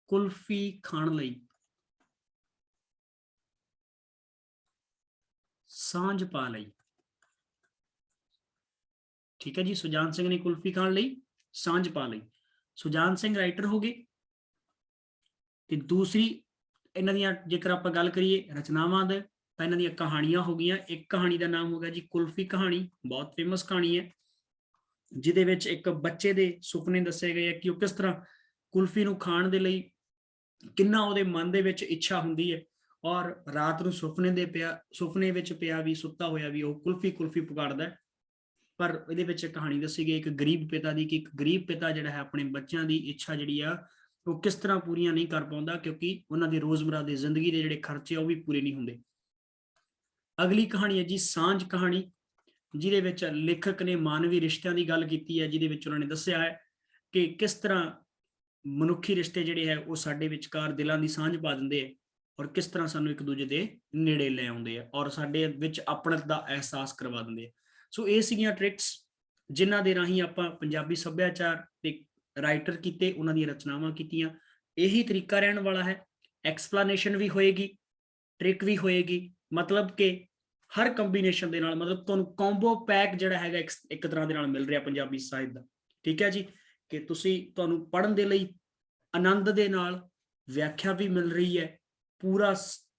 कुल्फी खाण लई सांझ पा लई। ठीक है जी, सुजान सिंह ने कुल्फी खाण लई सांझ पा लई। सुजान सिंह राइटर हो गए ते दूसरी इन्हां दियां जेकर आपां गल करिए रचनावां दे तां इन्हां दियां कहानियां हो गईयां। एक कहानी का नाम हो गया जी कुल्फी कहानी, बहुत फेमस कहानी है जिहदे विच एक बच्चे दे सुपने दस्से गए कि वो किस तरह कुल्फी नूं खाण दे लई किन्ना ਉਹਦੇ मन ਦੇ ਵਿੱਚ ਇੱਛਾ ਹੁੰਦੀ ਹੈ ਔਰ ਰਾਤ ਨੂੰ ਸੁਪਨੇ ਵਿੱਚ ਪਿਆ ਵੀ ਸੁੱਤਾ ਹੋਇਆ ਵੀ ਉਹ ਕੁਲਫੀ ਕੁਲਫੀ ਪੁਕਾਰਦਾ। ਪਰ ਇਹਦੇ ਵਿੱਚ ਕਹਾਣੀ ਦੱਸੀ ਗਈ ਇੱਕ ਗਰੀਬ ਪਿਤਾ ਦੀ ਕਿ ਇੱਕ ਗਰੀਬ ਪਿਤਾ ਜਿਹੜਾ ਹੈ ਆਪਣੇ ਬੱਚਿਆਂ ਦੀ ਇੱਛਾ ਜਿਹੜੀ ਆ ਉਹ ਕਿਸ ਤਰ੍ਹਾਂ ਪੂਰੀਆਂ ਨਹੀਂ ਕਰ ਪਾਉਂਦਾ ਕਿਉਂਕਿ ਉਹਨਾਂ ਦੀ ਰੋਜ਼ਮਰਾ ਦੀ ਜ਼ਿੰਦਗੀ ਦੇ ਜਿਹੜੇ ਖਰਚੇ ਉਹ ਵੀ ਪੂਰੇ ਨਹੀਂ ਹੁੰਦੇ। ਅਗਲੀ ਕਹਾਣੀ ਹੈ ਜੀ ਸਾਂਝ ਕਹਾਣੀ, ਜਿਹਦੇ ਵਿੱਚ ਲੇਖਕ ਨੇ ਮਾਨਵੀ ਰਿਸ਼ਤਿਆਂ ਦੀ ਗੱਲ ਕੀਤੀ ਹੈ, ਜਿਹਦੇ ਵਿੱਚ ਉਹਨਾਂ ਨੇ ਦੱਸਿਆ ਹੈ ਕਿ ਕਿਸ ਤਰ੍ਹਾਂ ਮਨੁੱਖੀ ਰਿਸ਼ਤੇ ਜਿਹੜੇ ਹੈ ਉਹ ਸਾਡੇ ਵਿਚਕਾਰ ਦਿਲਾਂ ਦੀ ਸਾਂਝ ਪਾ ਦਿੰਦੇ ਆ ਔਰ ਕਿਸ ਤਰ੍ਹਾਂ ਸਾਨੂੰ ਇੱਕ ਦੂਜੇ ਦੇ ਨੇੜੇ ਲੈ ਆਉਂਦੇ ਆ ਔਰ ਸਾਡੇ ਵਿੱਚ ਆਪਣਤ ਦਾ ਅਹਿਸਾਸ ਕਰਵਾ ਦਿੰਦੇ ਆ। ਸੋ ਇਹ ਸੀਗੀਆਂ ਟ੍ਰਿਕਸ ਜਿਨ੍ਹਾਂ ਦੇ ਰਾਹੀਂ ਆਪਾਂ ਪੰਜਾਬੀ ਸੱਭਿਆਚਾਰ ਤੇ ਰਾਈਟਰ ਕੀਤੇ, ਉਹਨਾਂ ਦੀਆਂ ਰਚਨਾਵਾਂ ਕੀਤੀਆਂ। ਇਹੀ ਤਰੀਕਾ ਰਹਿਣ ਵਾਲਾ ਹੈ, ਐਕਸਪਲੇਨੇਸ਼ਨ ਵੀ ਹੋਏਗੀ, ट्रिक भी होएगी, मतलब कि ਹਰ ਕੰਬੀਨੇਸ਼ਨ ਦੇ ਨਾਲ, ਮਤਲਬ ਤੁਹਾਨੂੰ ਕੰਬੋ ਪੈਕ ਜਿਹੜਾ ਹੈਗਾ ਇੱਕ ਤਰ੍ਹਾਂ ਦੇ ਨਾਲ ਮਿਲ ਰਿਹਾ ਪੰਜਾਬੀ ਸਾਹਿਤ ਦਾ। ਠੀਕ ਹੈ ਜੀ, ਕਿ ਤੁਹਾਨੂੰ ਪੜ੍ਹਨ ਦੇ ਲਈ ਆਨੰਦ ਦੇ ਨਾਲ ਵਿਆਖਿਆ ਵੀ ਮਿਲ ਰਹੀ ਹੈ, ਪੂਰਾ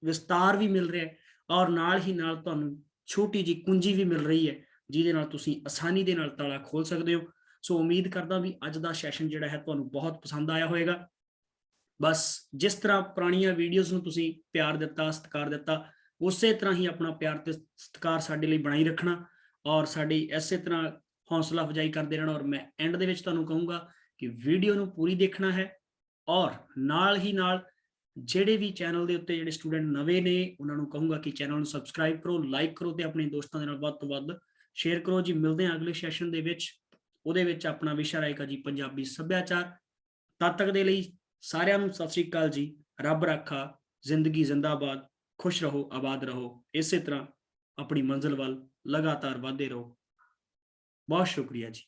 ਵਿਸਤਾਰ ਵੀ ਮਿਲ ਰਿਹਾ ਹੈ, ਔਰ ਨਾਲ ਹੀ ਨਾਲ ਤੁਹਾਨੂੰ ਛੋਟੀ ਜਿਹੀ ਕੁੰਜੀ ਵੀ ਮਿਲ ਰਹੀ ਹੈ, ਜਿਹਦੇ ਨਾਲ ਤੁਸੀਂ ਆਸਾਨੀ ਦੇ ਨਾਲ ਤਾਲਾ ਖੋਲ ਸਕਦੇ ਹੋ। ਸੋ ਉਮੀਦ ਕਰਦਾ ਵੀ ਅੱਜ ਦਾ ਸੈਸ਼ਨ ਜਿਹੜਾ ਹੈ ਤੁਹਾਨੂੰ ਬਹੁਤ ਪਸੰਦ ਆਇਆ ਹੋਵੇਗਾ। ਬਸ ਜਿਸ ਤਰ੍ਹਾਂ ਪੁਰਾਣੀਆਂ ਵੀਡੀਓਜ਼ ਨੂੰ ਤੁਸੀਂ ਪਿਆਰ ਦਿੱਤਾ, ਸਤਿਕਾਰ ਦਿੱਤਾ, ਉਸੇ ਤਰ੍ਹਾਂ ਹੀ ਆਪਣਾ ਪਿਆਰ ਤੇ ਸਤਿਕਾਰ ਸਾਡੇ ਲਈ ਬਣਾਈ ਰੱਖਣਾ, ਔਰ ਸਾਡੀ ਇਸੇ ਤਰ੍ਹਾਂ ਹੌਸਲਾ ਅਫਜ਼ਾਈ ਕਰਦੇ ਰਹਿਣਾ। ਔਰ ਮੈਂ ਐਂਡ ਦੇ ਵਿੱਚ ਤੁਹਾਨੂੰ ਕਹੂੰਗਾ ਕਿ ਵੀਡੀਓ ਨੂੰ ਪੂਰੀ ਦੇਖਣਾ ਹੈ, ਔਰ ਨਾਲ ਹੀ ਨਾਲ ਜਿਹੜੇ ਵੀ ਚੈਨਲ ਦੇ ਉੱਤੇ ਜਿਹੜੇ ਸਟੂਡੈਂਟ ਨਵੇਂ ਨੇ ਉਹਨਾਂ ਨੂੰ ਕਹੂੰਗਾ ਕਿ ਚੈਨਲ ਨੂੰ ਸਬਸਕ੍ਰਾਈਬ ਕਰੋ, ਲਾਈਕ ਕਰੋ ਤੇ ਆਪਣੇ ਦੋਸਤਾਂ ਦੇ ਨਾਲ ਵੱਧ ਤੋਂ ਵੱਧ ਸ਼ੇਅਰ ਕਰੋ ਜੀ। ਮਿਲਦੇ ਹਾਂ ਅਗਲੇ ਸੈਸ਼ਨ ਦੇ ਵਿੱਚ, ਉਹਦੇ ਵਿੱਚ ਆਪਣਾ ਵਿਸ਼ਾ ਰਹੇਗਾ ਜੀ ਪੰਜਾਬੀ ਸੱਭਿਆਚਾਰ। ਤਦ ਤੱਕ ਦੇ ਲਈ ਸਾਰਿਆਂ ਨੂੰ ਸਤਿ ਸ੍ਰੀ ਅਕਾਲ ਜੀ, ਰੱਬ ਰਾਖਾ, ਜ਼ਿੰਦਗੀ ਜ਼ਿੰਦਾਬਾਦ, ਖੁਸ਼ ਰਹੋ, ਆਬਾਦ ਰਹੋ, ਇਸੇ ਤਰ੍ਹਾਂ ਆਪਣੀ ਮੰਜ਼ਿਲ ਵੱਲ ਲਗਾਤਾਰ ਵਧਦੇ ਰਹੋ। ਬਹੁਤ ਸ਼ੁਕਰੀਆ ਜੀ।